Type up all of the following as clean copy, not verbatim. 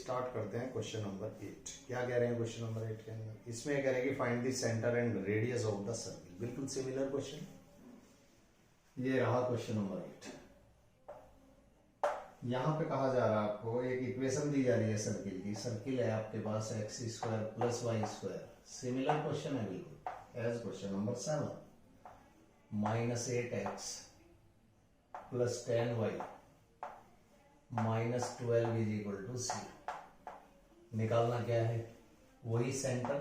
Start करते हैं question number 8। क्या कह रहे हैं क्वेश्चन नंबर 8 के अंदर? इसमें कह रहे हैं कि find the centre and radius of the circle. बिल्कुल सिमिलर क्वेश्चन, ये रहा क्वेश्चन नंबर 8। यहाँ पे कहा जा रहा है आपको, एक इक्वेशन दी जा रही है सर्किल की। सर्किल है आपके पास X square plus Y square. Similar question है बिल्कुल as question number 7। -8x plus 10y -12 is equal to 0। निकालना क्या है? वही सेंटर,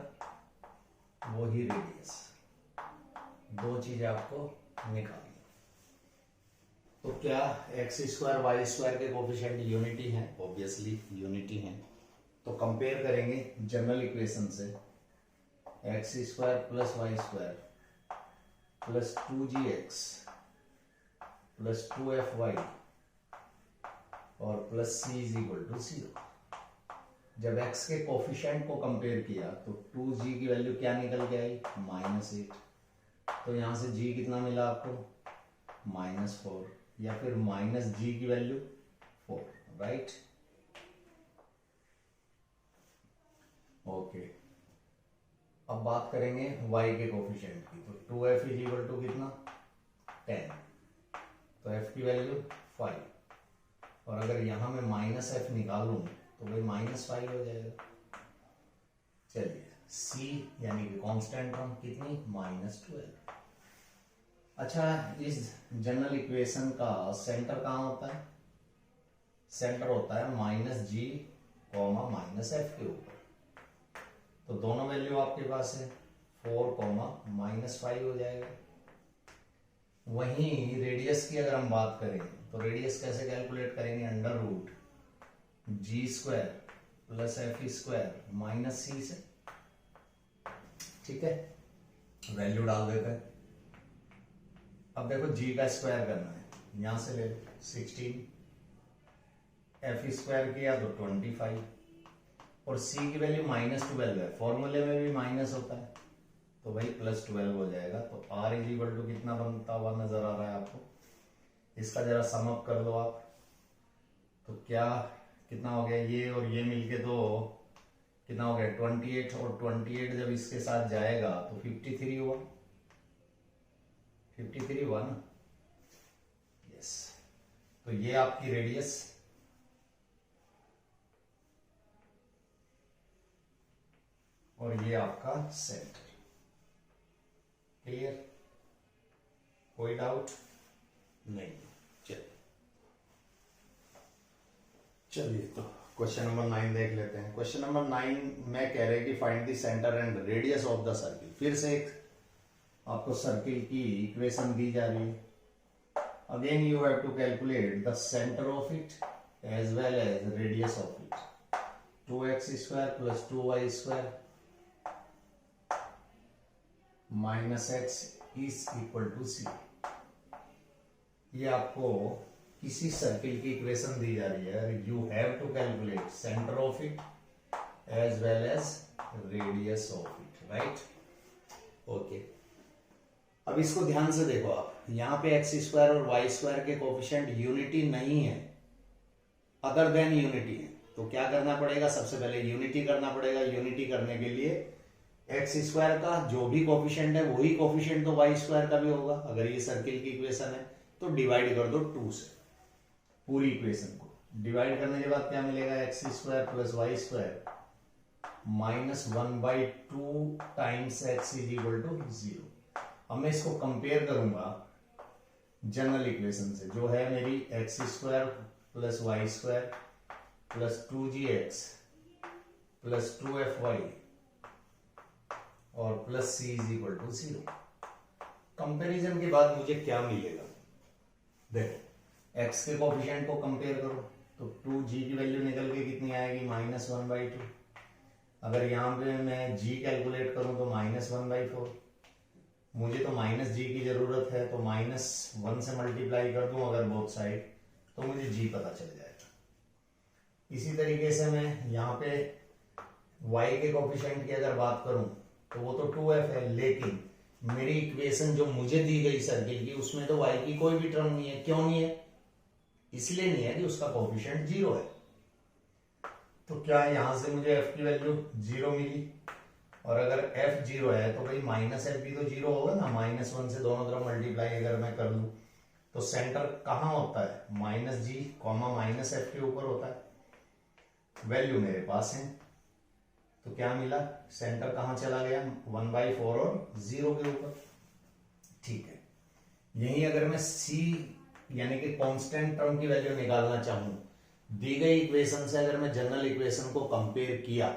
वही रेडियस, दो चीजें आपको निकालनी। तो क्या एक्स स्क्वायर वाई स्क्वायर के कोफिशिएंट यूनिटी हैं? ऑब्वियसली यूनिटी हैं। तो कंपेयर करेंगे जनरल इक्वेशन से, x square plus Y square plus 2gx plus 2fy और plus c is equal to 0। जब x के कोफिशिएंट को कंपेयर किया तो 2g की वैल्यू क्या निकल के आई? -8। तो यहां से g कितना मिला आपको? -4, या फिर -g की वैल्यू 4, राइट? ओके, अब बात करेंगे y के कोफिशिएंट की। तो 2f इज इक्वल टू कितना? 10। तो f की वैल्यू 5, और अगर यहां मैं -f निकालूं तो भाई -5 हो जाएगा। चलिए, c यानी कि कांस्टेंट टर्म कितनी? -12। अच्छा, इस जनरल इक्वेशन का सेंटर कहां होता है? सेंटर होता है -g, -f के ऊपर। तो दोनों वैल्यू आपके पास है, 4, -5 हो जाएगा। वहीं रेडियस की अगर हम बात करें तो रेडियस कैसे कैलकुलेट करेंगे? √g² plus f² minus c से। ठीक है, वैल्यू डाल देते हैं। अब देखो g का स्क्वायर करना है, यहां से ले लो 16, f² किया तो 25, और c की वैल्यू -12 है। फॉर्मूले में भी माइनस होता है, तो भाई +12 हो जाएगा। तो r इज इक्वल टू कितना बनता हुआ नजर आ रहा है आपको? इसका जरा सम अप कर दो आप। तो क्या कितना हो गया? ये और ये मिलके तो कितना हो गया? 28, और 28 जब इसके साथ जाएगा तो 53 हुआ। 53 हुआ ना? यस। तो ये आपकी रेडियस, और ये आपका सेंटर। क्लियर? कोई डाउट नहीं? चलिए, तो क्वेश्चन नंबर 9 देख लेते हैं। क्वेश्चन नंबर 9 में कह रहे हैं कि find the centre and radius of the circle. फिर से एक आपको सर्किल की इक्वेशन दी जा रही है। Again you have to calculate the centre of it as well as radius of it. 2x² plus 2y² -x is equal to c। ये आपको किसी सर्किल की इक्वेशन दी जा रही है। You have to calculate centre of it as well as radius of it, right? Okay, अब इसको ध्यान से देखो आप। यहां पे x² और y² के कोफिशिएंट यूनिटी नहीं है, अदर देन यूनिटी है। तो क्या करना पड़ेगा? सबसे पहले यूनिटी करना पड़ेगा। यूनिटी करने के लिए x² का जो भी कोफिशिएंट है वही कोफिशिएंट तो y² का भी होगा। अगर ये सर्किल की इक्वेशन है तो डिवाइड कर दो 2 से पूरी इक्वेशन को। डिवाइड करने के बाद क्या मिलेगा? x² plus y² -1/2 times x is equal to 0। अब मैं इसको कंपेयर करूंगा जनरल इक्वेशन से, जो है मेरी x² plus y² plus 2gx plus 2fy और plus c is equal to 0। Comparison के बाद मुझे क्या मिलेगा? देखो, x के कोफिशिएंट को कंपेयर करो तो 2g की वैल्यू निकल के कितनी आएगी? -1/2। अगर यहां पे मैं g कैलकुलेट करूं तो -1/4। मुझे तो -g की जरूरत है, तो -1 से मल्टीप्लाई कर दूं अगर बोथ साइड, तो मुझे g पता चल जाएगा। इसी तरीके से मैं यहाँ पे y के कोफिशिएंट की अगर बात करूं तो वो तो 2f है, लेकिन मेरी इक्वेशन जो मुझे दी गई सर्किल की उसमें तो y की कोई भी टर्म नहीं है। क्यों नहीं है? इसलिए नहीं है कि उसका कोफिशिएंट 0 है। तो क्या यहां से मुझे f की वैल्यू 0 मिली, और अगर f 0 है तो भाई माइनस एफ भी तो 0 होगा ना, -1 से दोनों तरफ मल्टीप्लाई अगर मैं कर लूं तो सेंटर कहां होता है, -g, -f के ऊपर होता है। वैल्यू मेरे पास है, तो क्या मिला, सेंटर कहां चला गया, 1/4 और 0 के ऊपर। ठीक है, यही अगर मैं c यानी कि कांस्टेंट टर्म की वैल्यू निकालना चाहूं, दी गई इक्वेशन से अगर मैं जनरल इक्वेशन को कंपेयर किया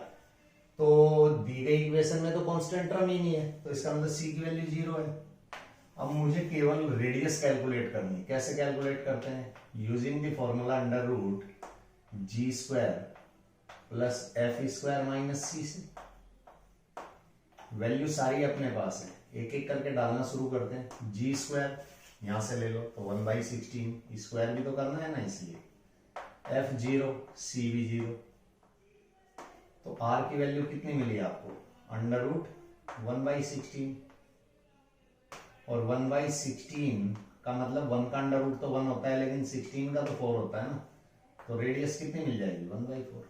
तो दी गई इक्वेशन में तो कांस्टेंट टर्म ही नहीं है, तो इसका मतलब c की वैल्यू 0 है। अब मुझे केवल रेडियस कैलकुलेट करनी है। कैसे कैलकुलेट करते हैं, using the formula under root g² plus f² minus c से। वैल्यू सारी अपने पास है, एक एक करके डालना शुरू करते हैं। g² यहां से ले लो तो 1/16, स्क्वायर भी तो करना है ना, इसलिए f 0, c भी 0। तो r की वैल्यू कितनी मिली आपको, अंडर रूट 1/16, और 1/16 का मतलब 1 का अंडर रूट तो 1 होता है, लेकिन 16 का तो 4 होता है ना, तो रेडियस कितनी मिल जाएगी, 1/4।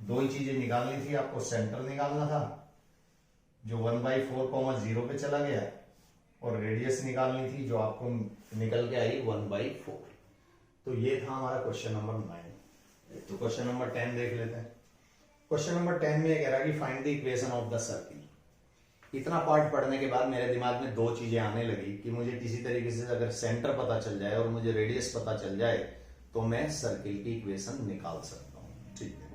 दो ही चीजें निकालनी थी आपको, सेंटर निकालना था जो 1/4, 0 पे चला गया, और रेडियस निकालनी थी जो आपको निकल के आई 1/4। तो ये था हमारा क्वेश्चन नंबर 9। तो क्वेश्चन नंबर 10 देख लेते हैं। क्वेश्चन नंबर 10 में कह रहा है कि find the equation of the circle. इतना पार्ट पढ़ने के बाद मेरे दिमाग में दो चीजें आने लगी कि मुझे किसी तरीके से अगर सेंटर पता चल जाए और मुझे रेडियस पता चल जाए तो मैं सर्किल की इक्वेशन निकाल सकता हूं। ठीक है,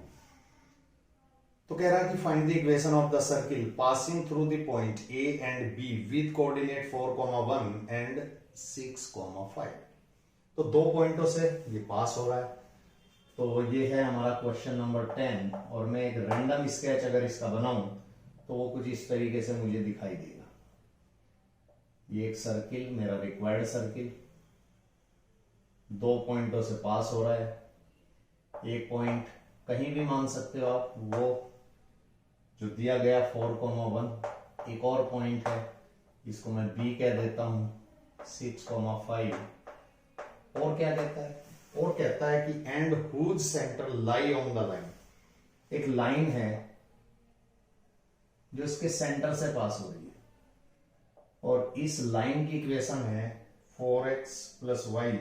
तो कह रहा है कि find the equation of the circle passing through the point A and be with coordinate 4, 1 and 6, 5। तो दो पॉइंटों से ये पास हो रहा है। तो ये है हमारा क्वेश्चन नंबर 10, और मैं एक रैंडम स्केच अगर इसका बनाऊं तो वो कुछ इस तरीके से मुझे दिखाई देगा। ये एक सर्किल, मेरा रिक्वायर्ड सर्किल, दो पॉइंटों से पास हो रहा है। एक पॉइंट कहीं भी मान सकते हो आप, वो जो दिया गया 4, 1। एक और पॉइंट है, इसको मैं B कह देता हूं, 6, 5। और क्या कहता है, और कहता है कि and whose centre lie on the line. एक लाइन है जो इसके सेंटर से पास हो रही है, और इस लाइन की इक्वेशन है 4x + y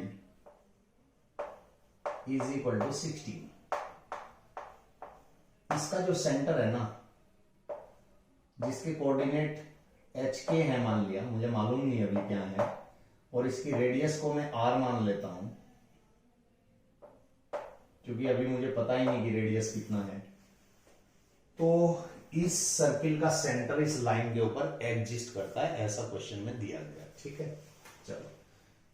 = 16। इसका जो सेंटर है ना, जिसके कोऑर्डिनेट HK है, मान लिया, मुझे मालूम नहीं अभी क्या है, और इसकी रेडियस को मैं r मान लेता हूं, क्योंकि अभी मुझे पता ही नहीं कि रेडियस कितना है। तो इस सर्किल का सेंटर इस लाइन के ऊपर एग्जिस्ट करता है, ऐसा क्वेश्चन में दिया गया। ठीक है, चलो,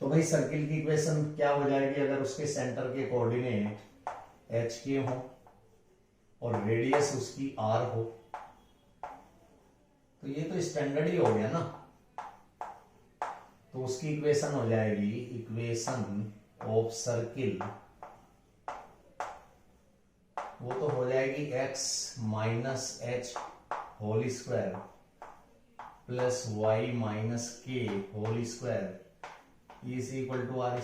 तो भाई सर्किल की इक्वेशन क्या हो जाएगी, अगर उसके सेंटर के कोऑर्डिनेट HK हो और रेडियस उसकी r हो, तो ये तो स्टैंडर्ड ही हो गया ना। तो उसकी इक्वेशन हो जाएगी, इक्वेशन ऑफ सर्किल, वो तो हो जाएगी x - h whole square plus y - k whole square is equal to r²।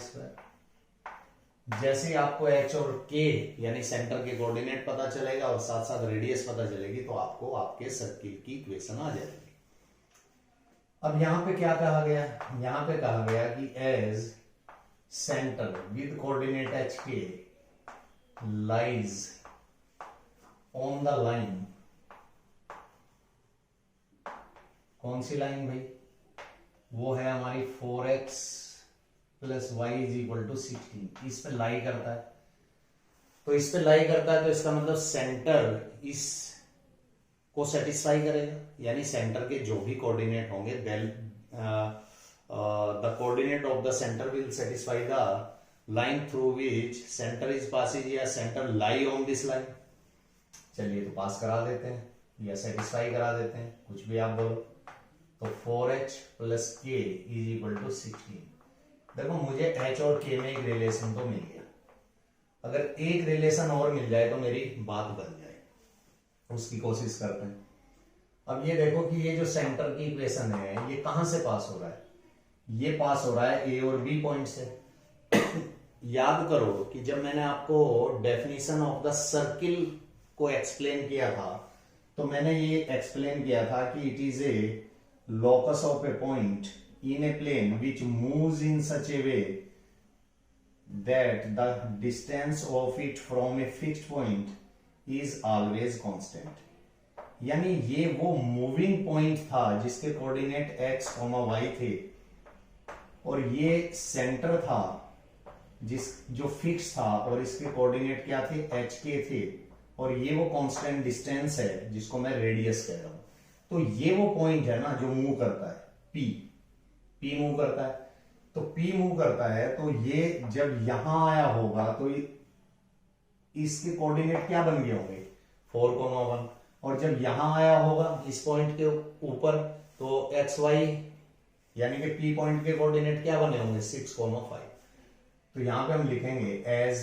जैसे ही आपको h और k यानी सेंटर के कोऑर्डिनेट पता चलेगा और साथ साथ रेडियस पता चलेगी, तो आपको आपके सर्किल की इक्वेशन आ जाएगी। अब यहां पे क्या कहा गया, यहां पे कहा गया कि as centre with coordinate hk lies on the line. कौन सी लाइन भाई, वो है हमारी 4x + y = 16। इस पे लाई करता है, तो इस पे लाई करता है, तो इसका मतलब सेंटर इस को सेटिस्फाई करेगा, यानी सेंटर के जो भी कोऑर्डिनेट होंगे, the coordinate of the centre will satisfy the line through which centre is passing, या centre lie on this line. चलिए, तो पास करा देते हैं या सेटिस्फाई करा देते हैं, कुछ भी आप बोलो। तो 4h + k = 16। देखो, मुझे h और k में एक रिलेशन तो मिल गया, अगर एक रिलेशन और मिल जाए तो मेरी बात बन जाए, उसकी कोशिश करते हैं। अब ये देखो कि ये जो सेंटर की इक्वेशन है, ये कहां से पास हो रहा है, ये पास हो रहा है A और B पॉइंट से। याद करो कि जब मैंने आपको डेफिनेशन ऑफ द सर्किल को एक्सप्लेन किया था, तो मैंने ये एक्सप्लेन किया था कि it is a locus of a point in a plane which moves in such a way that the distance of it from a fixed point is always constant. यानी ये वो मूविंग पॉइंट था जिसके coordinate x, y थे, और ये centre था जो फिक्स था, और इसके कोऑर्डिनेट क्या थे, h के थे, और ये वो कांस्टेंट डिस्टेंस है जिसको मैं रेडियस कह रहा हूं। तो ये वो पॉइंट है ना जो मूव करता है, P मूव करता है। तो P मूव करता है, तो ये जब यहां आया होगा तो इसके कोऑर्डिनेट क्या बन गए होंगे, 4,1, और जब यहां आया होगा इस पॉइंट के ऊपर तो XY यानी कि P पॉइंट के कोऑर्डिनेट क्या बने होंगे, 6,5। तो यहां पे हम लिखेंगे as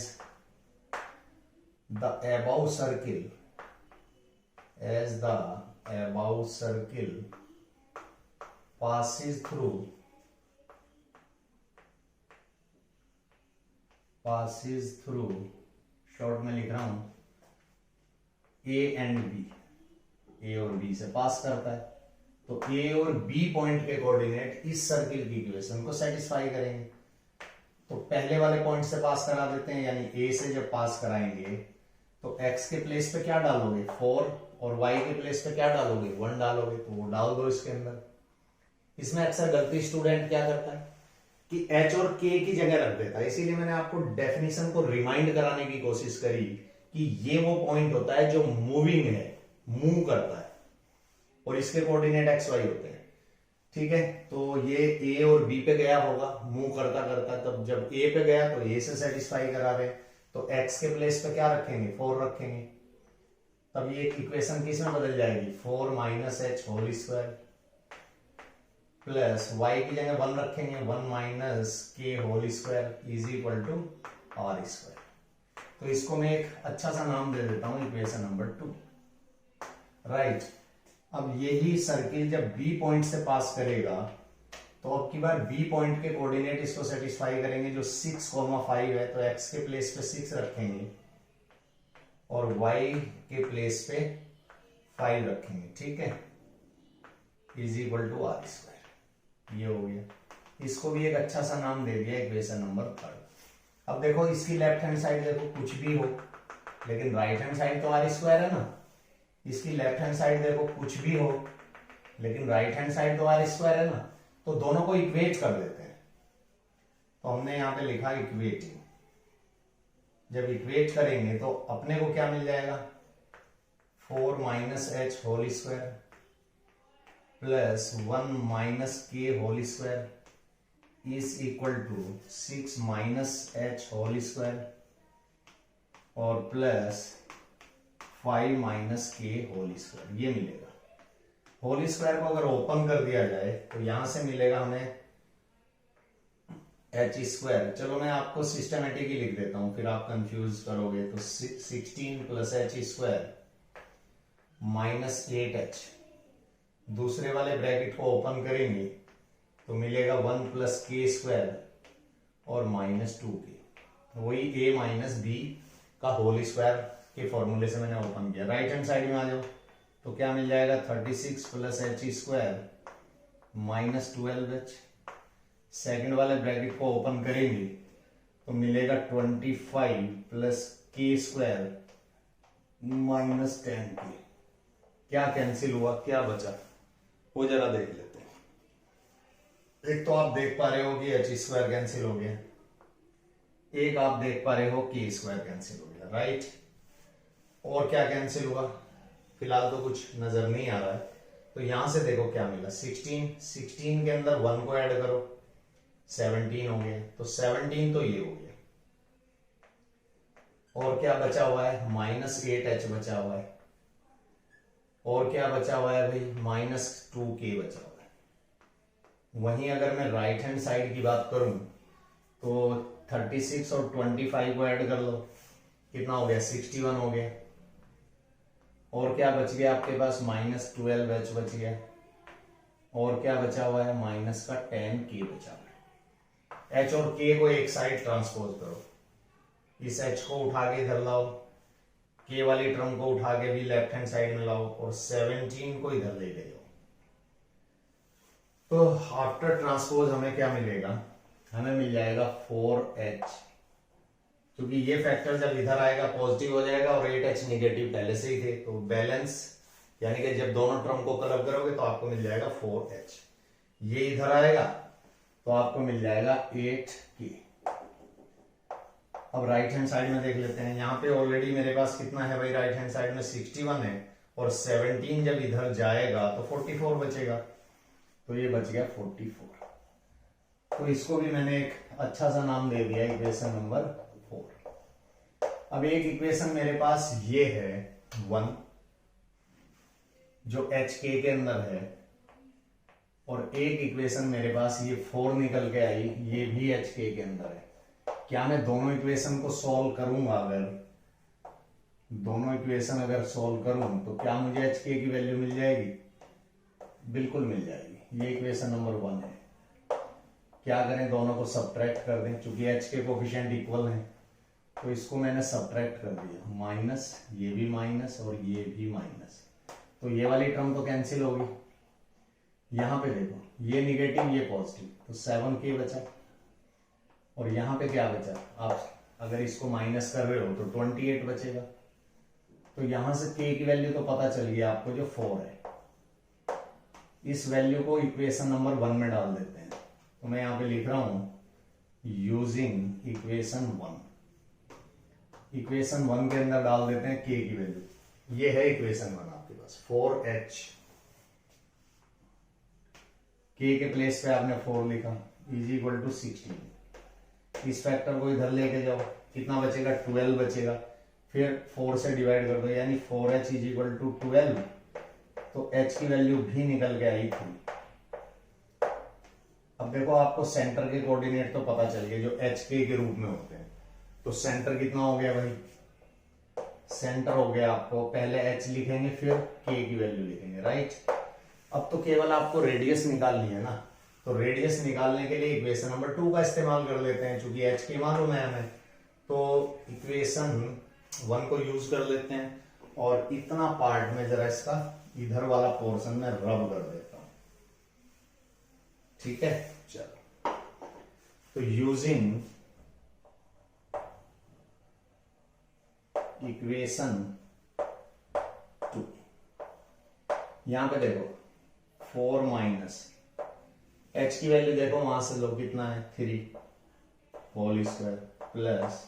the above circle passes through short में लिख रहा हूं A एंड B, A और B से पास करता है, तो A और B पॉइंट के कोऑर्डिनेट इस सर्किल की इक्वेशन को सेटिस्फाई करेंगे। तो पहले वाले पॉइंट से पास करा देते हैं, यानी A से जब पास कराएंगे तो x के प्लेस पे क्या डालोगे, 4, और y के प्लेस पे क्या डालोगे, 1 डालोगे, तो वो डाल दो इसके अंदर। इसमें अक्सर गलती स्टूडेंट क्या करता है कि h और k की जगह रख देता है, इसीलिए मैंने आपको डेफिनेशन को रिमाइंड कराने की कोशिश करी कि ये वो पॉइंट होता है जो मूविंग है, मूव करता है, और इसके कोऑर्डिनेट एक्स वाई होते हैं। ठीक है, तो ये a और b पे गया होगा मूव करता करता, तब जब a पे गया तो a से सेटिस्फाई करा रहे, तो x के प्लेस पे क्या रखेंगे, 4 रखेंगे, तब ये इक्वेशन किस में बदल जाएगी, 4 minus H whole square, plus y की जगह 1 रखेंगे, 1 माइनस के whole square is equal to are square. तो इसको मैं एक अच्छा सा नाम दे देता हूं, इक्वेशन नंबर 2, राइट। अब यही सर्किल जब B पॉइंट से पास करेगा तो अब की बार B पॉइंट के कोऑर्डिनेट इसको सेटिस्फाई करेंगे, जो 6,5 है, तो x के प्लेस पे 6 रखेंगे और y के प्लेस पे 5 रखेंगे, ठीक है, is equal to are square. ये हो गया, इसको भी एक अच्छा सा नाम दे दिया, इक्वेशन नंबर 3। अब देखो इसकी लेफ्ट हैंड साइड देखो कुछ भी हो, लेकिन राइट हैंड साइड तो आर स्क्वायर है ना, इसकी लेफ्ट हैंड साइड देखो कुछ भी हो, लेकिन राइट हैंड साइड तो आर स्क्वायर है ना, तो दोनों को इक्वेट कर देते हैं। तो हमने यहां पे लिखा इक्वेटिंग, जब इक्वेट करेंगे तो अपने को क्या मिल जाएगा, 4 minus H whole square plus 1 minus के whole square is equal to 6 minus H whole square और प्लस 5 माइनस के होल स्क्वायर, ये मिलेगा। होल स्क्वायर को अगर ओपन कर दिया जाए तो यहां से मिलेगा हमें एच स्क्वायर। चलो मैं आपको सिस्टमेटिकली लिख देता हूं, फिर आप कंफ्यूज करोगे। तो 16 plus H square minus 8h, दूसरे वाले ब्रैकेट को ओपन करेंगे तो मिलेगा 1 प्लस के स्क्वायर और माइनस 2k, वही a माइनस बी का होल स्क्वायर के फॉर्मूले से मैंने ओपन किया। राइट हैंड साइड में आ जाओ तो क्या मिल जाएगा, 36 plus H square minus 12h, second वाले ब्रैकेट को ओपन करेंगे तो मिलेगा 25 प्लस के स्क्वायर माइनस 10k। क्या कैंसिल हुआ, क्या बचा, वो जरा देख लेते हैं। एक तो आप देख पा रहे हो कि एच स्क्वायर कैंसिल हो गया, एक आप देख पा रहे हो कि स्क्वायर कैंसिल हो गया, राइट। और क्या कैंसिल हुआ, फिलहाल तो कुछ नजर नहीं आ रहा है। तो यहां से देखो क्या मिला, 16 के अंदर 1 को ऐड करो, 17 हो गया, तो 17 तो ये हो गया। और क्या बचा हुआ है, माइनस 8h बचा हुआ है, और क्या बचा हुआ है भाई, माइनस 2k बचा हुआ है। वहीं अगर मैं राइट हैंड साइड की बात करूं तो 36 और 25 को ऐड कर लो, कितना हो गया, 61 हो गया। और क्या बच गया आपके पास, माइनस 12h बच गया, और क्या बचा हुआ है, माइनस का 10k बचा हुआ है। h और k को एक साइड ट्रांसपोज करो, इस h को उठा के इधर लाओ, के वाली टर्म को उठा के भी लेफ्ट हैंड साइड में लाओ और 17 को इधर ले जाओ। तो आफ्टर ट्रांसपोज हमें क्या मिलेगा, हमें मिल जाएगा 4h, क्योंकि ये फैक्टर जब इधर आएगा पॉजिटिव हो जाएगा और 8h निगेटिव पहले से ही थे, तो बैलेंस यानी कि जब दोनों टर्म को क्लब करोगे तो आपको मिल जाएगा 4h। ये इधर आएगा तो आपको मिल जाएगा 8k। अब राइट हैंड साइड में देख लेते हैं, यहाँ पे ऑलरेडी मेरे पास कितना है भाई, राइट हैंड साइड में 61 है और 17 जब इधर जाएगा तो 44 बचेगा, तो ये बच गया 44। तो इसको भी मैंने एक अच्छा सा नाम दे दिया, इक्वेशन नंबर 4। अब एक इक्वेशन मेरे पास ये है 1 जो HK के अंदर है, और एक इक्वेशन मेरे पास ये 4 निकल के आई, ये भी HK के अंदर है। क्या मैं दोनों इक्वेशन को सॉल्व करूंगा, अगर दोनों इक्वेशन अगर सॉल्व करूं तो क्या मुझे HK की वैल्यू मिल जाएगी? बिल्कुल मिल जाएगी। ये इक्वेशन नंबर 1 है। क्या करें, दोनों को सब्ट्रैक्ट कर दें, क्योंकि HK कोफिशिएंट इक्वल है, तो इसको मैंने सब्ट्रैक्ट कर दिया, माइनस, ये भी माइनस और ये भी माइनस, तो ये वाली टर्म तो कैंसिल होगी। यहां पे देखो, ये निगेटिव ये पॉजिटिव, तो 7k बचा, और यहां पे क्या बचा, आप अगर इसको माइनस कर रहे हो तो 28 बचेगा। तो यहां से k की वैल्यू तो पता चल गया आपको, जो 4 है। इस वैल्यू को इक्वेशन नंबर 1 में डाल देते हैं, तो मैं यहां पे लिख रहा हूं यूजिंग इक्वेशन 1। इक्वेशन 1 के अंदर डाल देते हैं k की वैल्यू। ये है इक्वेशन 1 आपके पास, 4h। k के प्लेस पे आपने 4 लिखा, इज इक्वल टू 16। इस फैक्टर को इधर लेके जाओ, कितना बचेगा, 12 बचेगा। फिर 4 से डिवाइड कर दो, यानी 4h इज इक्वल टू 12, तो h की वैल्यू भी निकल के आई 3। अब देखो, आपको सेंटर के कोऑर्डिनेट तो पता चल गए, जो HK के रूप में होते हैं। तो सेंटर कितना हो गया भाई, सेंटर हो गया आपको, पहले h लिखेंगे फिर k की वैल्यू लिखेंगे, राइट। अब तो केवल आपको रेडियस निकालनी है ना, तो रेडियस निकालने के लिए इक्वेशन नंबर 2 का इस्तेमाल कर लेते हैं, क्योंकि HK मालूम है हमें। तो इक्वेशन 1 को यूज कर लेते हैं, और इतना पार्ट में जरा इसका इधर वाला पोर्शन में रब कर देता हूं, ठीक है। चलो, तो यूजिंग इक्वेशन 2, यहां पे देखो 4 माइनस h की वैल्यू देखो, वहां से लो कितना है, 3 whole square plus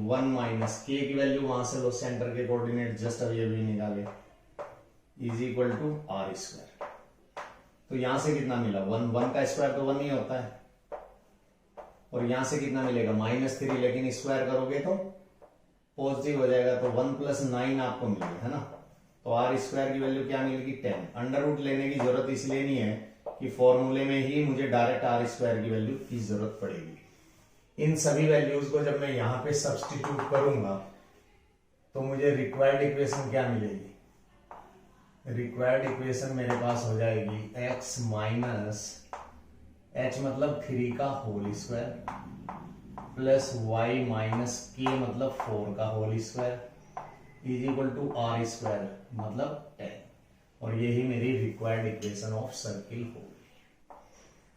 1 minus k की वैल्यू वहां से लो, सेंटर के कोऑर्डिनेट जस्ट अभी अभी निकाले, is equal to r square. तो यहां से कितना मिला, 1 का स्क्वायर तो 1 ही होता है, और यहां से कितना मिलेगा, -3, लेकिन स्क्वायर करोगे तो पॉजिटिव हो जाएगा, तो 1 + 9 आपको मिलेगा, है ना। तो r स्क्वायर की वैल्यू क्या मिलेगी, 10। अंडर रूट लेने की जरूरत इसलिए नहीं है कि फॉर्मूले में ही मुझे डायरेक्ट r स्क्वायर की वैल्यू की जरूरत पड़ेगी। इन सभी वैल्यूज को जब मैं यहां पे सब्स्टिट्यूट करूंगा तो मुझे रिक्वायर्ड इक्वेशन क्या मिलेगी, रिक्वायर्ड इक्वेशन मेरे पास हो जाएगी x माइनस h मतलब 3 का whole square plus y minus k मतलब 4 का whole square is equal to r square मतलब 10, और यही मेरी रिक्वायर्ड इक्वेशन ऑफ सर्किल होगी।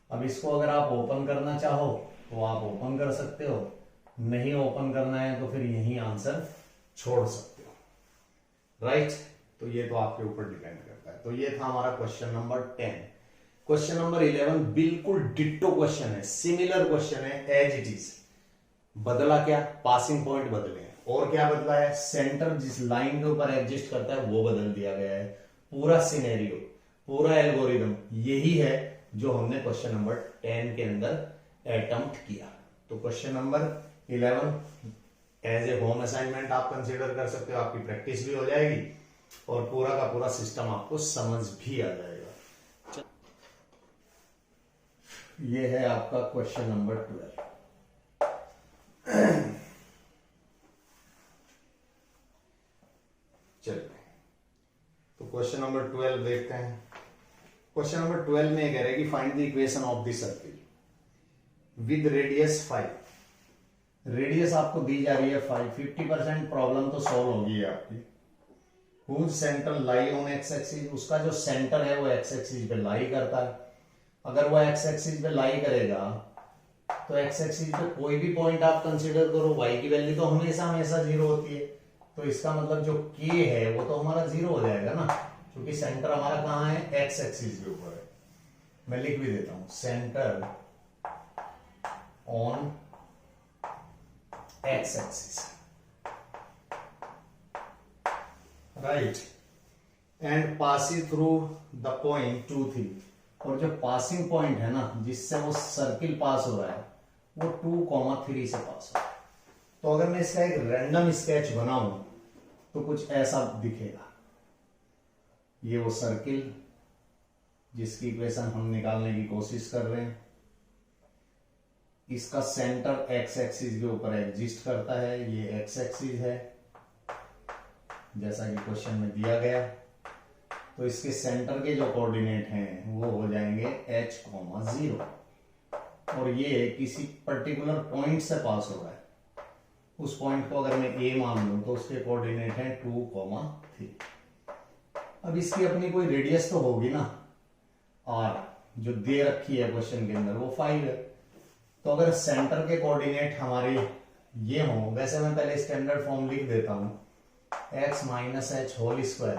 अब इसको अगर आप ओपन करना चाहो तो आप ओपन कर सकते हो, नहीं ओपन करना है तो फिर यही आंसर छोड़ सकते हो, राइट। तो ये तो आपके ऊपर डिपेंड करता है। तो ये था हमारा क्वेश्चन नंबर 10। क्वेश्चन नंबर 11 बिल्कुल डिट्टो क्वेश्चन है, सिमिलर क्वेश्चन है, एज इट इज। बदला क्या, पासिंग पॉइंट बदले हैं, और क्या बदला है, सेंटर जिस लाइन के ऊपर एग्जिस्ट करता है वो बदल दिया गया है। पूरा सिनेरियो, पूरा एल्गोरिदम यही है जो हमने क्वेश्चन नंबर 10 के अंदर अटेम्प्ट किया। तो question number 11 as a home assignment आप कंसीडर कर सकते हो, आपकी प्रैक्टिस भी हो जाएगी और पूरा का पूरा सिस्टम आपको समझ भी आ जाएगा। ये है आपका क्वेश्चन नंबर 12। चलिए, तो क्वेश्चन नंबर 12 देखते हैं। क्वेश्चन नंबर 12 में कह रहे हैं कि find the equation of the circle with radius 5 radius आपको दी जा रही है 5, 50% प्रॉब्लम तो सॉल्व होगी है आपकी। Whose centre lie on x axis, उसका जो सेंटर है वो एक्स एक्सिस पे लाई करता है। अगर वो एक्स एक्सिस पे लाई करेगा तो एक्स एक्सिस पे कोई भी पॉइंट आप कंसीडर करो, वाई की वैल्यू तो हमेशा हमेशा 0 होती है, तो इसका मतलब जो के है वो तो हमारा 0 हो जाएगा ना, क्योंकि सेंटर हमारा कहाँ है, एक्स एक्सिस के ऊपर है। मैं लिख भी देता हूं, centre on x axis, right, and passing through the point 2, 3, और जो पासिंग पॉइंट है ना जिससे वो सर्किल पास हो रहा है वो 2, 3 से पास हो रहा है। तो अगर मैं इसका एक रैंडम स्केच बनाऊं तो कुछ ऐसा दिखेगा। ये वो सर्किल जिसकी इक्वेशन हम निकालने की कोशिश कर रहे हैं, इसका सेंटर एक्स एक्सिस के ऊपर एग्जिस्ट करता है, ये एक्स एक्सिस है जैसा कि क्वेश्चन में दिया गया। तो इसके सेंटर के जो कोऑर्डिनेट हैं वो हो जाएंगे h, 0, और ये किसी पर्टिकुलर पॉइंट से पास हो रहा है। उस पॉइंट को अगर मैं a मान लूं तो उसके कोऑर्डिनेट हैं 2, 3। अब इसकी अपनी कोई रेडियस तो होगी ना, r जो दे रखी है क्वेश्चन के अंदर वो 5 है। तो अगर सेंटर के कोऑर्डिनेट हमारे ये हो, वैसे मैं पहले स्टैंडर्ड फॉर्म लिख देता हूं, x minus H whole square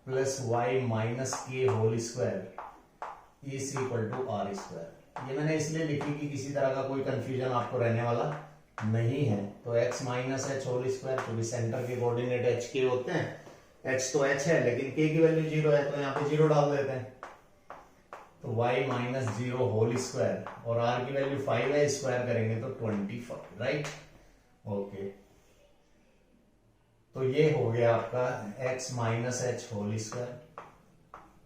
plus Y minus के whole square is equal to are square. ये मैंने इसलिए लिखी कि किसी तरह का कोई कंफ्यूजन आपको रहने वाला नहीं है। तो x minus H whole square, क्योंकि सेंटर के कोऑर्डिनेट एच के होते हैं, h तो h है लेकिन k की वैल्यू 0 है तो यहाँ पे 0 डाल देते हैं। तो y माइनस 0 होल स्क्वायर और r की वैल्यू 5 है, स्क्वायर करेंगे तो 25, राइट, ओके। तो ये हो गया आपका x minus H whole square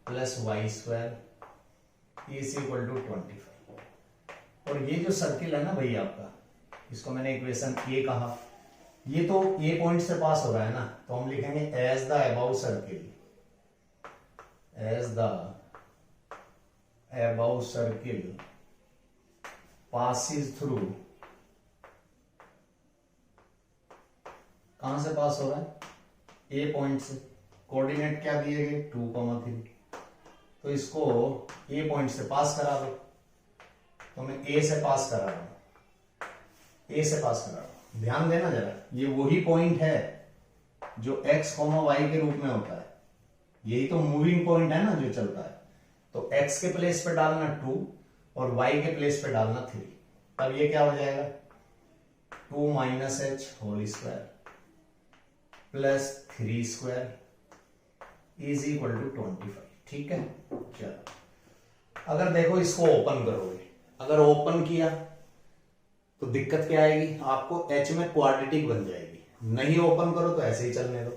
plus Y square is equal to 25। और ये जो सर्किल है ना भाई आपका, इसको मैंने इक्वेशन ए कहा, ये तो ए पॉइंट से पास हो रहा है ना, तो हम लिखेंगे as the above circle, as the above circle passes through, कहां से पास हो रहा है, ए पॉइंट से। कोऑर्डिनेट क्या दिए गए 2, 3, तो इसको ए पॉइंट से पास करा दो। तो मैं ए से पास करा रहा हूं, ए से पास करा रहा हूं। ध्यान देना जरा, ये वही पॉइंट है जो x, y के रूप में होता है, यही तो मूविंग पॉइंट है ना जो चलता है। तो x के प्लेस पे डालना 2 और y के प्लेस पे डालना 3, तब ये क्या हो जाएगा 2 minus H whole square plus 3 square is equal to 25, ठीक है। चलो अगर देखो इसको ओपन करोगे, अगर ओपन किया तो दिक्कत क्या आएगी, आपको h में क्वाड्रेटिक बन जाएगी। नहीं ओपन करो तो ऐसे ही चलने दो।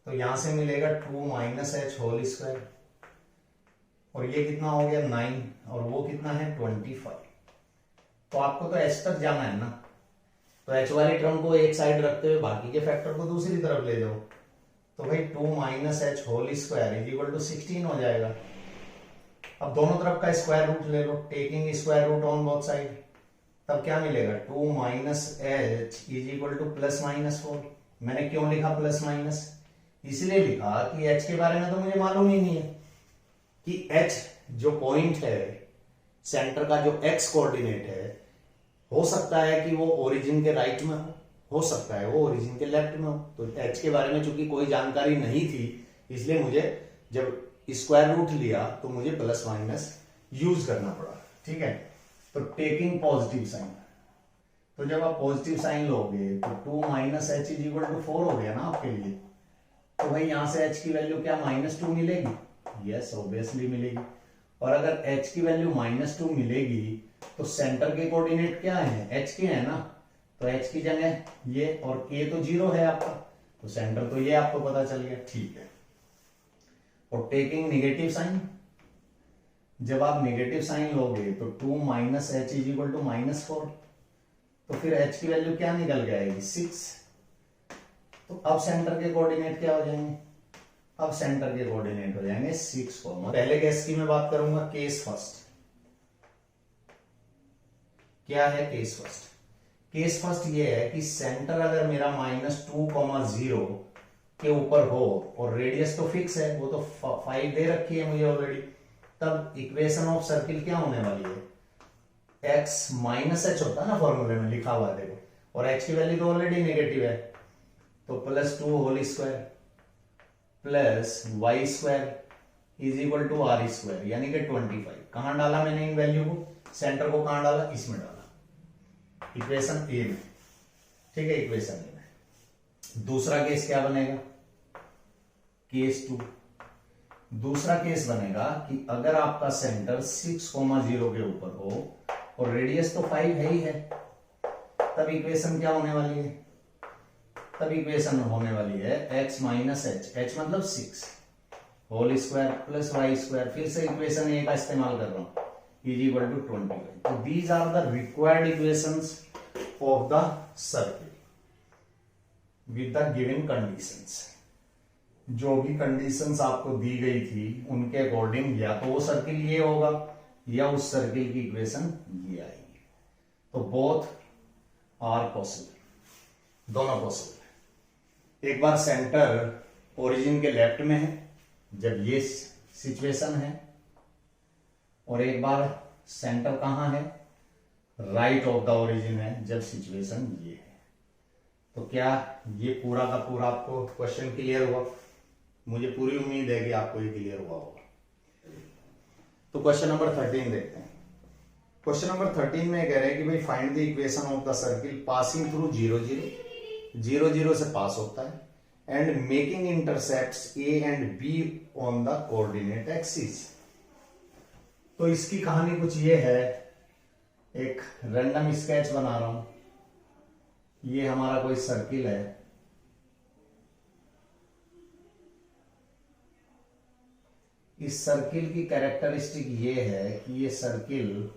तो यहां से मिलेगा 2 माइनस एच होल स्क्वायर, और ये कितना हो गया 9, और वो कितना है 25। तो आपको तो h तक जाना है ना, तो h वाली टर्म को एक साइड रखते हुए बाकी के फैक्टर को दूसरी तरफ ले जाओ। तो भाई 2 minus H whole square is equal to 16 हो जाएगा। अब दोनों तरफ का स्क्वायर रूट ले लो, taking square root on both side, तब क्या मिलेगा 2 minus H is equal to plus minus 4। मैंने क्यों लिखा प्लस माइनस, इसलिए लिखा कि h के बारे में तो मुझे मालूम ही नहीं है कि h जो पॉइंट है सेंटर का, जो x कोऑर्डिनेट है, हो सकता है कि वो ओरिजिन के राइट में हो सकता है वो ओरिजिन के लेफ्ट में हो। तो h के बारे में चूंकि कोई जानकारी नहीं थी, इसलिए मुझे जब स्क्वायर रूट लिया तो मुझे प्लस माइनस यूज करना पड़ा, ठीक है। तो टेकिंग पॉजिटिव साइन, तो जब आप पॉजिटिव साइन लोगे तो 2 minus H is equal to 4 हो गया ना आपके लिए। तो भाई यहां से h की वैल्यू क्या -2 मिलेगी, यस ऑब्वियसली मिलेगी। और अगर h की वैल्यू -2 मिलेगी तो सेंटर के कोऑर्डिनेट क्या है, h के है ना, तो h की जगह ये और k तो 0 है आपका, तो सेंटर तो ये आपको पता चल गया, ठीक है। और टेकिंग नेगेटिव साइन, जब आप नेगेटिव साइन लोगे तो 2 minus H is equal to -4, तो फिर h की वैल्यू क्या निकल के आएगी 6। तो अब सेंटर के कोऑर्डिनेट क्या हो जाएंगे, अब सेंटर के कोऑर्डिनेट हो जाएंगे 6, पहले केस की मैं बात करूंगा केस फर्स्ट। क्या है केस फर्स्ट, केस फर्स्ट ये है कि सेंटर अगर मेरा -2,0 के ऊपर हो और रेडियस तो फिक्स है, वो तो 5 दे रखी है मुझे ऑलरेडी, तब इक्वेशन ऑफ सर्किल क्या होने वाली है, x -h होता है ना फॉर्मूले में लिखा हुआ है देखो, और h की वैल्यू तो ऑलरेडी नेगेटिव है, तो +2 whole square plus y square is equal to r square, यानी कि 25। कहां डाला मैंने इन वैल्यू को, सेंटर को कहां डाला, इसमें डाला, इक्वेशन ए में, ठीक है, इक्वेशन ए में। दूसरा केस क्या बनेगा, केस 2, दूसरा केस बनेगा कि अगर आपका सेंटर 6,0 के ऊपर हो और रेडियस तो 5 है ही है, तब इक्वेशन क्या होने वाली है, तब इक्वेशन होने वाली है x माइनस एच, एच मतलब 6 whole square plus Y square, फिर से इक्वेशन ए का इस्तेमाल कर रहा हूं, इज इक्वल टू 25। तो these are the required equations of the circle with the given conditions. जो भी कंडीशंस आपको दी गई थी उनके अकॉर्डिंग या तो वो सर्किल ये होगा या उस सर्किल की इक्वेशन ये आएगी। तो बोथ आर पॉसिबल, दोनों पॉसिबल। एक बार सेंटर ओरिजिन के लेफ्ट में है जब ये सिचुएशन है, और एक बार सेंटर कहां है, राइट ऑफ द ओरिजिन है जब सिचुएशन ये है। तो क्या ये पूरा का पूरा आपको क्वेश्चन क्लियर हुआ? मुझे पूरी उम्मीद है कि आपको ये क्लियर हुआ होगा। तो क्वेश्चन नंबर 13 देखते हैं। क्वेश्चन नंबर 13 में कह रहे हैं कि भाई find the equation of the circle passing through 0 0 0 0 से पास होता है and making intercepts A and be on the coordinate axis. तो इसकी कहानी कुछ ये है, एक रैंडम स्केच बना रहा हूं। ये हमारा कोई सर्किल है, इस सर्किल की कैरेक्टरिस्टिक ये है कि ये सर्किल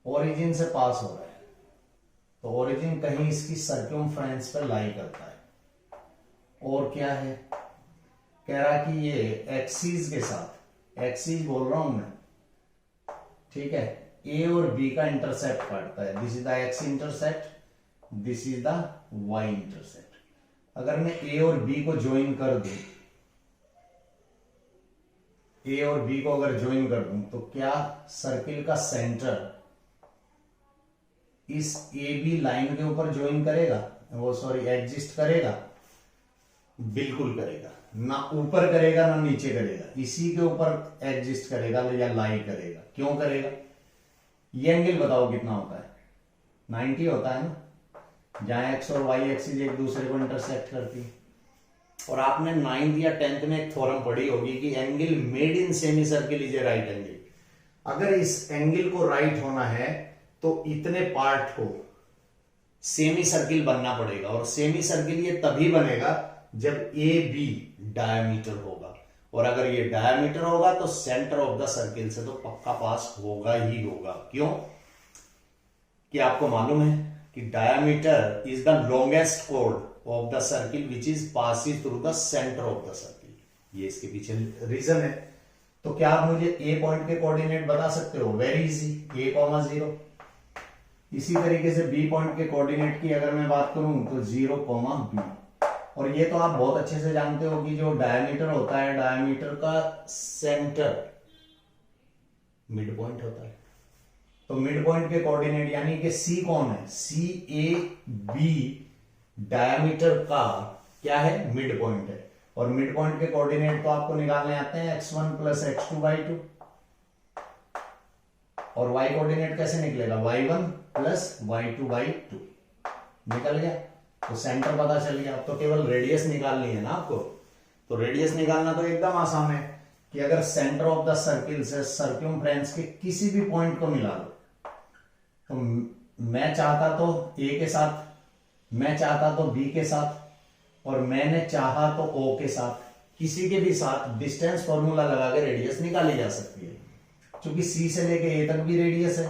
ओरिजिन से पास हो रहा है, तो ओरिजिन कहीं इसकी सर्कमफ्रेंस पे लाई करता है। और क्या है, कह रहा कि ये एक्सिस के साथ, एक्सिस बोल रहा हूं मैं, ठीक है, ए और बी का इंटरसेप्ट काटता है। This is the x intercept, this is the y intercept. अगर मैं ए और बी को ज्वाइन कर दूं, ए और बी को अगर ज्वाइन कर दूं, तो क्या सर्किल का सेंटर इस ए बी लाइन के ऊपर ज्वाइन करेगा, वो सॉरी एग्जिस्ट करेगा? बिल्कुल करेगा, ना ऊपर करेगा ना नीचे करेगा, इसी के ऊपर एग्जिस्ट करेगा या लाई करेगा। क्यों करेगा? ये एंगल बताओ कितना होता है, 90 होता है ना, जहां एक्स और वाई एक्सिस एक दूसरे को इंटरसेक्ट करती है। और आपने 9th या 10th में एक थ्योरम पढ़ी होगी कि angle made in semi circle is a right angle. अगर इस एंगल को राइट होना है तो इतने पार्ट को सेमी सर्किल बनना पड़ेगा, और सेमी सर्किल ये तभी बनेगा जब ए बी डायमीटर होगा, और अगर ये डायमीटर होगा तो सेंटर ऑफ द सर्किल से तो पक्का पास होगा ही होगा। क्यों? कि आपको मालूम है कि diameter is the longest code of the circle which is passing through the centre of the circle. ये इसके पीछे रीजन है। तो क्या आप मुझे ए पॉइंट के कोऑर्डिनेट बता सकते हो? Very easy, a, 0। इसी तरीके से बी पॉइंट के कोऑर्डिनेट की अगर मैं बात करूं तो 0, b। और ये तो आप बहुत अच्छे से जानते हो कि जो डायमीटर होता है, डायमीटर का सेंटर मिड पॉइंट होता है। तो मिड पॉइंट के कोऑर्डिनेट यानी कि सी कौन है? सी ए बी डायमीटर का क्या है? मिड पॉइंट है। और मिड पॉइंट के कोऑर्डिनेट तो आपको निकालने आते हैं, x1 प्लस x2/2। और y कोऑर्डिनेट कैसे निकलेगा? y1 प्लस y2/2 निकल गया। तो सेंटर पता चल गया। अब तो केवल रेडियस निकालनी है ना आपको। तो रेडियस निकालना तो एकदम आसान है कि अगर सेंटर ऑफ द सर्किल से सर्कमफ्रेंस के किसी भी पॉइंट को मिला लो, तो मैं चाहता तो ए के साथ, मैं चाहता तो बी के साथ, और मैंने चाहा तो ओ के साथ, किसी के भी साथ डिस्टेंस फॉर्मूला लगा के रेडियस निकाली जा सकती है। क्योंकि सी से लेके ए तक भी रेडियस है,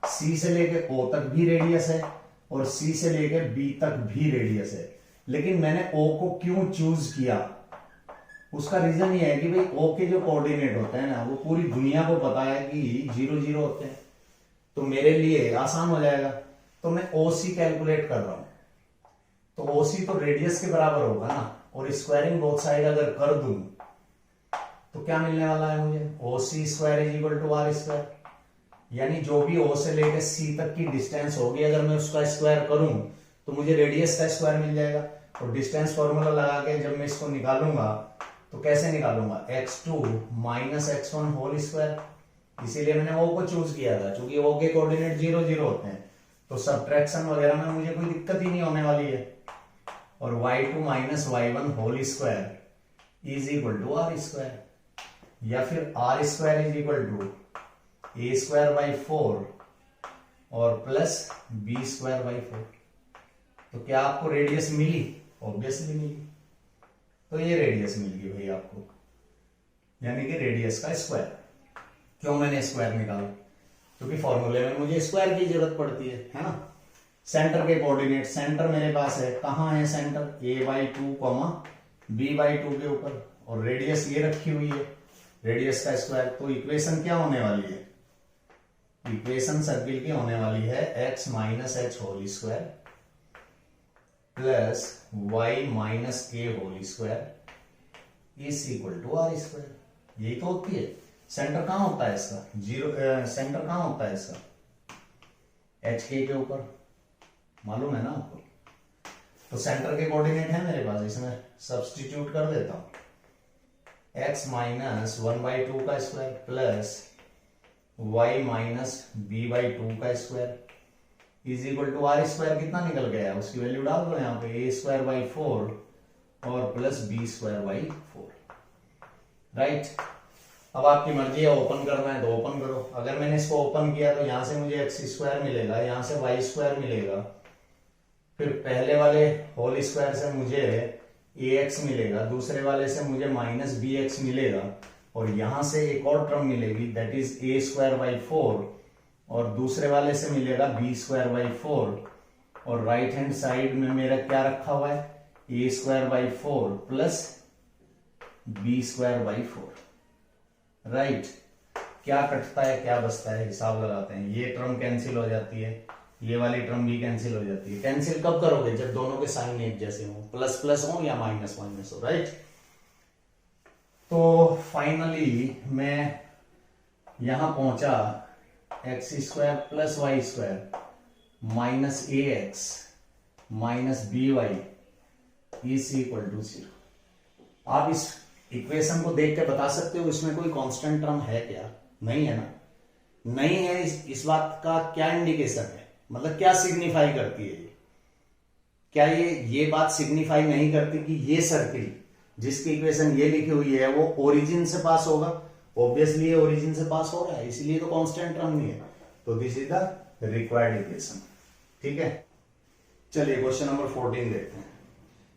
सी से लेके ओ तक भी रेडियस है, और सी से लेके बी तक भी रेडियस है। लेकिन मैंने ओ को क्यों चूज किया? उसका रीजन ये है कि भाई ओ के जो कोऑर्डिनेट होते हैं ना, वो पूरी दुनिया को पता है कि 0 0 होते हैं। तो मेरे लिए आसान हो जाएगा तो मैं OC कैलकुलेट कर रहा हूं, तो OC तो रेडियस के बराबर होगा ना, और स्क्वायरिंग बोथ साइड अगर कर दूं तो क्या मिलने वाला है मुझे, OC square is equal to R square, यानी जो भी O से लेकर C तक की डिस्टेंस होगी अगर मैं उसका स्क्वायर करूं तो मुझे रेडियस का स्क्वायर मिल जाएगा। और डिस्टेंस फॉर्मूला लगा के जब मैं इसको निकालूंगा तो कैसे निकालूंगा, x2 minus x1 whole square, इसीलिए मैंने O को चूज किया था, क्योंकि O के कोऑर्डिनेट 0 0 होते हैं, तो सब्ट्रैक्शन वगैरह में मुझे कोई दिक्कत ही नहीं होने वाली है। और y2 minus y1 whole square is equal to R square, या फिर R square is equal to a square by 4 और प्लस b स्क्वायर बाई 4। तो क्या आपको रेडियस मिली, ऑब्वियसली मिली, तो ये रेडियस मिल गई भाई आपको, यानी कि रेडियस का स्क्वायर। क्यों मैंने स्क्वायर निकाला, क्योंकि फॉर्मूले में मुझे स्क्वायर की जरूरत पड़ती है ना। सेंटर के कोऑर्डिनेट, सेंटर मेरे पास है, कहां है सेंटर, a/2 b/2 के ऊपर, और रेडियस ये रखी हुई है, रेडियस का स्क्वायर। तो इक्वेशन क्या होने वाली है, इक्वेशन सर्किल की होने वाली है x minus H whole square plus y minus के whole square is equal to R square. यही तो होती है। सेंटर कहां होता है इसका, सेंटर कहां होता है इसका, एच के ऊपर, मालूम है ना आपको। तो सेंटर के कोऑर्डिनेट है मेरे पास, इसमें सब्स्टिट्यूट कर देता हूं, x माइनस 1/2 का square plus y minus b/2 का square is equal to R square. कितना निकल गया, उसकी वैल्यू डाल दो यहाँ पे, a स्क्वायर बाई 4 और plus b square by 4, right. अब आपकी मर्जी है, ओपन करना है तो ओपन करो। अगर मैंने इसको ओपन किया तो यहां से मुझे x स्क्वायर मिलेगा, यहां से y स्क्वायर मिलेगा, फिर पहले वाले होल स्क्वायर से मुझे ax मिलेगा, दूसरे वाले से मुझे माइनस bx मिलेगा, और यहां से एक और टर्म मिलेगी that is a square by 4, और दूसरे वाले से मिलेगा b स्क्वायर बाई 4, और राइट हैंड साइड में मेरा क्या रखा हुआ है, a square by 4 plus b square by 4, right. क्या कटता है क्या बचता है, हिसाब लगाते हैं। ये टर्म कैंसिल हो जाती है, ये वाली टर्म भी कैंसिल हो जाती है। कैंसिल कब करोगे, जब दोनों के साइन एक जैसे हो, प्लस प्लस हो या माइनस माइनस हो, राइट। तो फाइनली मैं यहां पहुंचा, x square plus Y square minus a x minus b y is equal to 0। आप इस इक्वेशन को देख के बता सकते हो इसमें कोई कांस्टेंट टर्म है क्या, नहीं है ना, नहीं है। इस बात का क्या इंडिकेशन है, मतलब क्या सिग्निफाई करती है, क्या ये बात सिग्निफाई नहीं करती कि ये सर्किल जिसकी इक्वेशन ये लिखी हुई है वो ओरिजिन से पास होगा। ऑब्वियसली ये ओरिजिन से पास हो रहा है, इसलिए तो कांस्टेंट टर्म नहीं है। तो this is the required equation, ठीक है। चलिए क्वेश्चन नंबर 14 देखते हैं।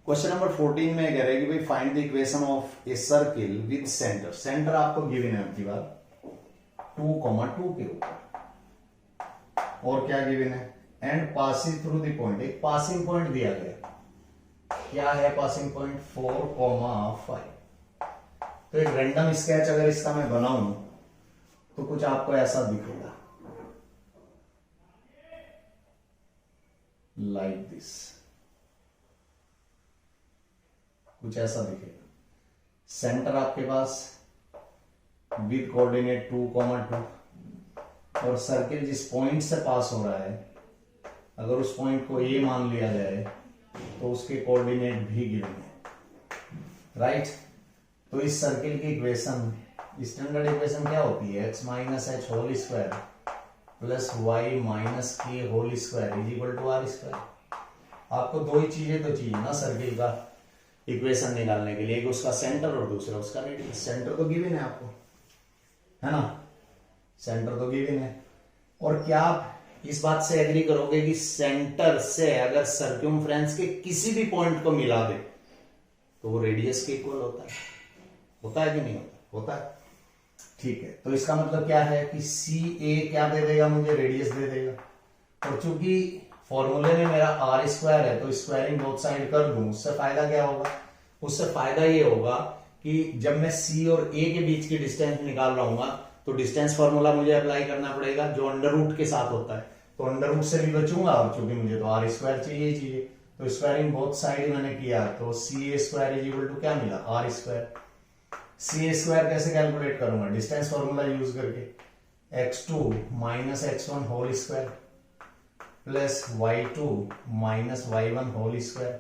क्वेश्चन नंबर 14 में कह रहे हैं कि भाई find the equation of a circle with centre. Centre आपको गिवन है आपकी बात 2,2 के ऊपर, और क्या गिवन है, and passing through the point, एक पासिंग पॉइंट दिया गया। क्या है पासिंग पॉइंट, 4,5। तो एक रैंडम स्केच अगर इसका मैं बनाऊं तो कुछ आपको ऐसा दिखेगा, लाइक दिस, कुछ ऐसा दिखेगा। सेंटर आपके पास विद कोऑर्डिनेट 2,2, और सर्किल जिस पॉइंट से पास हो रहा है, अगर उस पॉइंट को ए मान लिया जाए तो उसके कोऑर्डिनेट भी गिवन है, राइट। तो इस सर्किल की इक्वेशन, स्टैंडर्ड इक्वेशन क्या होती है, x minus H whole square plus Y minus के whole square is equal to R square. आपको दो ही चीजें तो चाहिए ना सर्किल का इक्वेशन निकालने के लिए, एक उसका सेंटर और दूसरा उसका रेडियस। सेंटर तो गिवन है आपको, है ना, सेंटर तो गिवन है। और क्या आप इस बात से एग्री करोगे कि सेंटर से अगर सर्क्यूमफ्रेंस के किसी भी पॉइंट को मिला दे तो वो रेडियस के इक्वल होता है, होता है कि नहीं होता, होता है, ठीक है। तो इसका मतलब क्या है कि सी ए क्या दे देगा मुझे, रेडियस दे देगा। और चूंकि फॉर्मूले में मेरा R स्क्वायर है तो स्क्वायरिंग बोथ साइड कर दूं, उससे फायदा क्या होगा, उससे फायदा ये होगा कि जब मैं C और A के बीच की डिस्टेंस निकाल रहा हूँ तो डिस्टेंस फॉर्मूला मुझे अप्लाई करना पड़ेगा जो अंडर रूट के साथ होता है। तो अंडर रूट से भी बचूंगा, और चूंकि मुझे तो आर स्क्वायर चाहिए, तो स्क्वायरिंग बोथ साइड मैंने किया, तो c a square is equal to क्या मिला, r square. C a square कैसे कैलकुलेट करूंगा, डिस्टेंस फॉर्मूला यूज करके, x2 minus x1 whole square plus y2 minus y1 whole square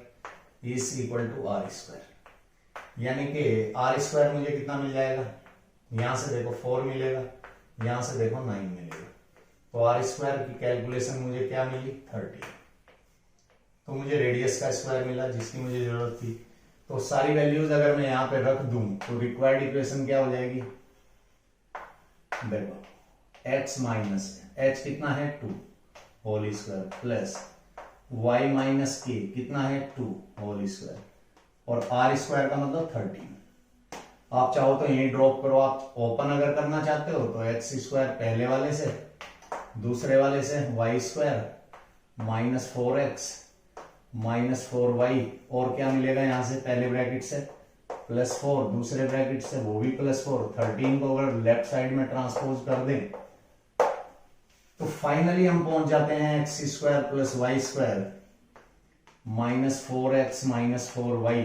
is equal to are square. यानी कि are square मुझे कितना मिल जाएगा, यहां से देखो 4 मिलेगा, यहां से देखो 9 मिलेगा, तो आर स्क्वायर की कैलकुलेशन मुझे क्या मिली 30। तो मुझे रेडियस का स्क्वायर मिला जिसकी मुझे जरूरत थी। तो सारी वैल्यूज अगर मैं यहां पे रख दूं तो रिक्वायर्ड इक्वेशन क्या हो जाएगी, देखो x माइनस h कितना है 2 whole square plus y minus k कितना है 2 होल स्क्वायर और आर स्क्वायर का मतलब 13। आप चाहो तो यही ड्रॉप करो, आप ओपन अगर करना चाहते हो तो एक्स स्क्वायर पहले वाले से, दूसरे वाले से Y square minus 4x minus 4y, और क्या मिलेगा यहां से पहले ब्रैकेट से प्लस 4, दूसरे ब्रैकेट से वो भी प्लस 4, 13 को अगर लेफ्ट साइड में ट्रांसपोज कर दें तो फाइनली हम पहुंच जाते हैं x square plus Y square minus 4x minus 4y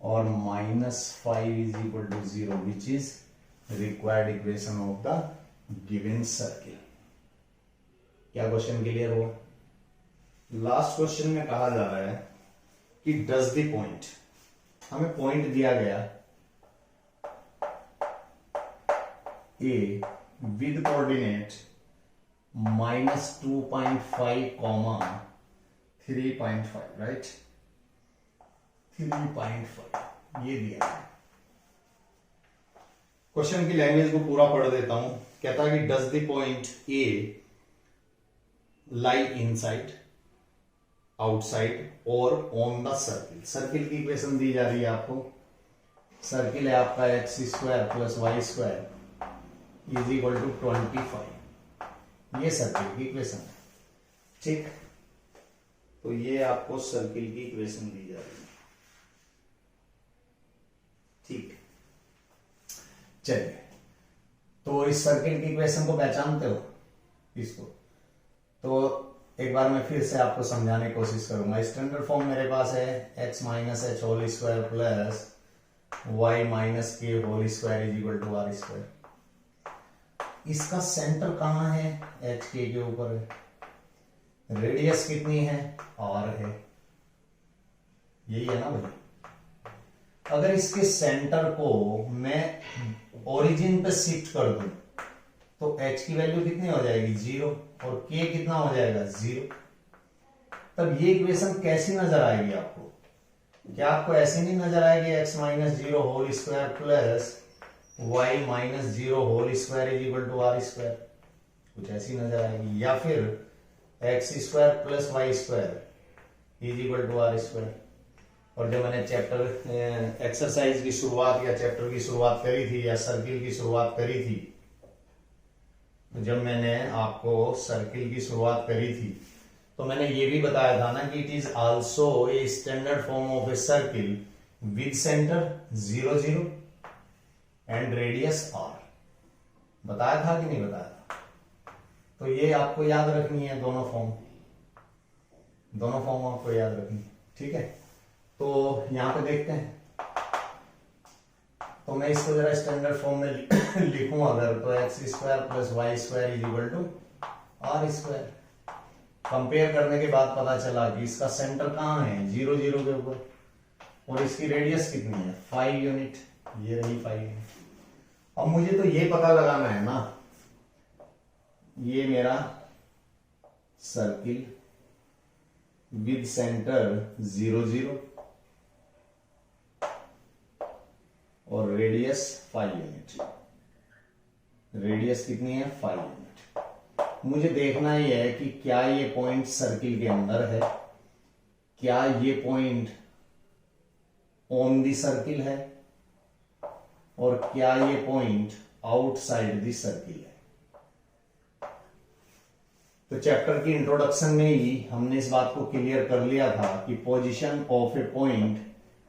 और minus 5 is equal to 0 which is required equation of the given circle. क्या क्वेश्चन क्लियर हुआ? लास्ट क्वेश्चन में कहा जा रहा है कि डज द पॉइंट, हमें पॉइंट दिया गया A with coordinate minus 2.5 comma 3.5, right, 3.5 ये दिया है। क्वेश्चन की लैंग्वेज को पूरा पढ़ देता हूं। कहता है कि does the point A lie inside, outside और ऑन द सर्किल। सर्किल की इक्वेशन दी जा रही है आपको, सर्किल है आपका x square plus Y square is equal to 25, ये सर्किल की इक्वेशन है, ठीक। तो ये आपको सर्किल की इक्वेशन दी जा रही है, ठीक। चलिए, तो इस सर्किल की इक्वेशन को पहचानते हो इसको, तो एक बार मैं फिर से आपको समझाने की कोशिश करूंगा। स्टैंडर्ड फॉर्म मेरे पास है x minus H whole square plus y minus के whole square is equal to are square. इसका सेंटर कहां है, एच के ऊपर है, रेडियस कितनी है r है, यही है ना भाई। अगर इसके सेंटर को मैं ओरिजिन पे शिफ्ट कर दूं तो h की वैल्यू कितनी हो जाएगी 0 और k कितना हो जाएगा 0। तब ये इक्वेशन कैसी नजर आएगी आपको, क्या आपको ऐसी नहीं नजर आएगी x minus 0 whole square plus y minus 0 whole square is equal to are square, कुछ ऐसी नजर आएगी। या फिर x square plus Y square is equal to are square. और जब मैंने चैप्टर एक्सरसाइज की शुरुआत या चैप्टर की शुरुआत करी थी या सर्किल की शुरुआत करी थी, जब मैंने आपको सर्किल की शुरुआत करी थी तो मैंने ये भी बताया था ना कि it is also a standard form of a circle with centre 0 0 and radius r। बताया था कि नहीं बताया था? तो ये आपको याद रखनी है, दोनों फॉर्म आपको याद रखनी है, ठीक है। तो यहां पे देखते हैं, तो मैं इसको जरा स्टैंडर्ड फॉर्म में लिखूं अगर, तो x square plus Y square is equal to are square. Compare करने के बाद पता चला कि इसका सेंटर कहां है 0 0 के ऊपर, और इसकी रेडियस कितनी है 5 यूनिट, ये रही 5 यूनिट। अब मुझे तो ये पता लगाना है ना, ये मेरा सर्किल विद सेंटर 0 0 और रेडियस 5 यूनिट, रेडियस कितनी है 5 यूनिट। मुझे देखना ही है कि क्या ये पॉइंट सर्किल के अंदर है, क्या ये पॉइंट ऑन दी सर्किल है, और क्या ये पॉइंट आउटसाइड दी सर्किल है। तो चैप्टर की इंट्रोडक्शन में ही हमने इस बात को क्लियर कर लिया था कि position of a point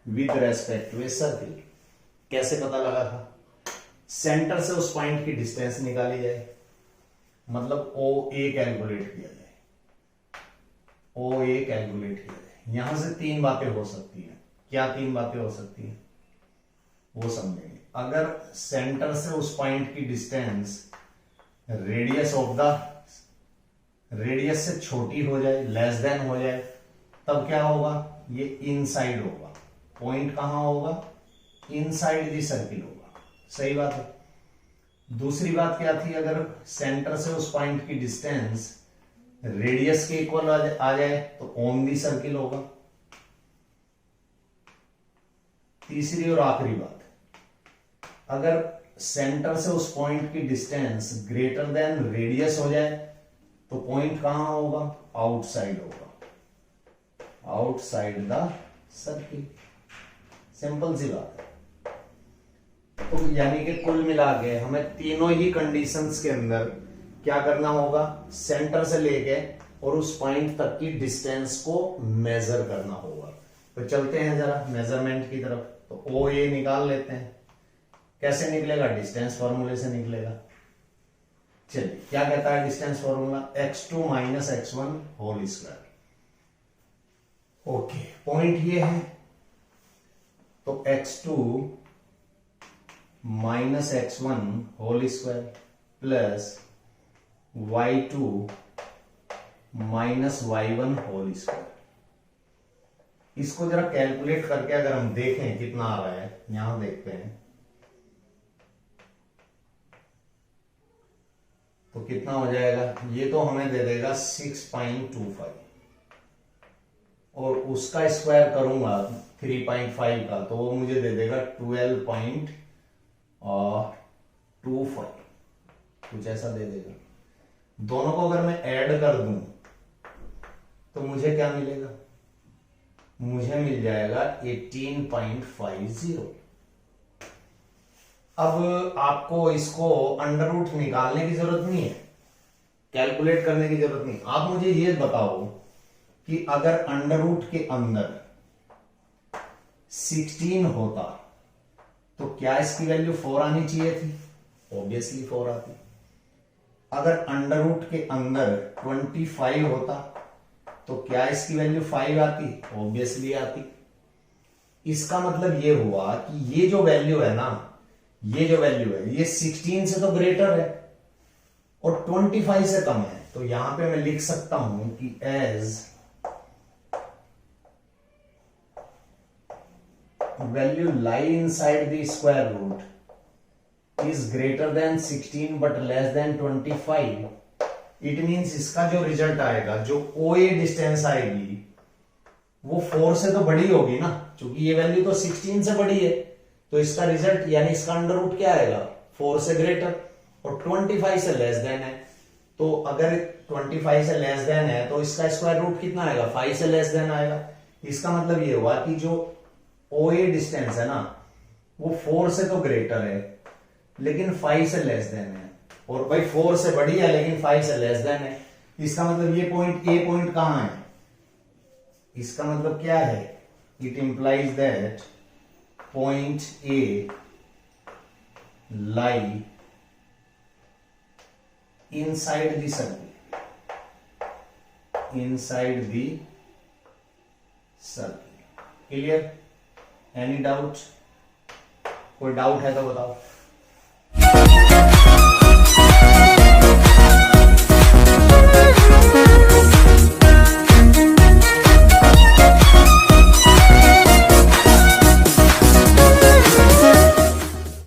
with respect to a circle कैसे पता लगा था, सेंटर से उस पॉइंट की डिस्टेंस निकाली जाए, मतलब ओ ए कैलकुलेट किया जाए, ओ ए कैलकुलेट किया जाए। यहां से तीन बातें हो सकती हैं। क्या तीन बातें हो सकती हैं वो समझेंगे। अगर सेंटर से उस पॉइंट की distance radius of the radius से छोटी हो जाए, लेस देन हो जाए, तब क्या होगा, ये इनसाइड होगा। पॉइंट कहां होगा, इनसाइड दी सर्किल होगा। सही बात है। दूसरी बात क्या थी, अगर सेंटर से उस पॉइंट की डिस्टेंस रेडियस के इक्वल आ जाए तो ऑन दी सर्किल होगा। तीसरी और आखिरी बात, अगर सेंटर से उस पॉइंट की डिस्टेंस ग्रेटर देन रेडियस हो जाए तो पॉइंट कहां होगा, आउटसाइड होगा, आउटसाइड द सर्किल। सिंपल सी बात है। तो यानी कि कुल मिला के हमें तीनों ही कंडीशंस के अंदर क्या करना होगा, सेंटर से लेके और उस पॉइंट तक की डिस्टेंस को मेजर करना होगा। तो चलते हैं जरा मेजरमेंट की तरफ। तो ओ ए निकाल लेते हैं। कैसे निकलेगा, डिस्टेंस फॉर्मूले से निकलेगा। चलिए, क्या कहता है distance formula, x2 minus x1 whole square. Okay, point ये है, तो x2 minus x1 whole square plus y2 minus y1 whole square. इसको जरा कैलकुलेट करके अगर हम देखें कितना आ रहा है, यहां देखते हैं तो कितना हो जाएगा। ये तो हमें दे देगा 6.25 और उसका स्क्वायर करूंगा 3.5 का तो वो मुझे दे देगा 12.25, कुछ ऐसा दे देगा। दोनों को अगर मैं ऐड कर दूं तो मुझे क्या मिलेगा, मुझे मिल जाएगा 18.50। अब आपको इसको अंडर रूट निकालने की जरूरत नहीं है, कैलकुलेट करने की जरूरत नहीं। आप मुझे ये बताओ कि अगर अंडर रूट के अंदर 16 होता तो क्या इसकी वैल्यू 4 आनी चाहिए थी, ऑब्वियसली 4 आती। अगर अंडर रूट के अंदर 25 होता तो क्या इसकी वैल्यू 5 आती, ऑब्वियसली आती। इसका मतलब ये हुआ कि ये जो वैल्यू है ना, ये जो वैल्यू है ये 16 से तो ग्रेटर है और 25 से कम है। तो यहां पे मैं लिख सकता हूं कि as value lie inside the square root is greater than 16 but less than 25, it means इसका जो रिजल्ट आएगा, जो OA डिस्टेंस आएगी वो 4 से तो बड़ी होगी ना, क्योंकि ये वैल्यू तो 16 से बड़ी है। तो इसका रिजल्ट यानी इसका अंडर रूट क्या आएगा, 4 से ग्रेटर और 25 से लेस देन है। तो अगर 25 से लेस देन है तो इसका स्क्वायर रूट कितना आएगा, 5 से लेस देन आएगा। इसका मतलब ये हुआ कि जो OA डिस्टेंस है ना वो 4 से तो ग्रेटर है लेकिन 5 से लेस देन है, और भाई 4 से बड़ी है लेकिन 5 से लेस देन है। इसका मतलब ये पॉइंट ए पॉइंट कहां है, इसका मतलब क्या है, it implies that point A lie inside the circle, inside the circle. Clear, any doubt, कोई डाउट है तो बताओ।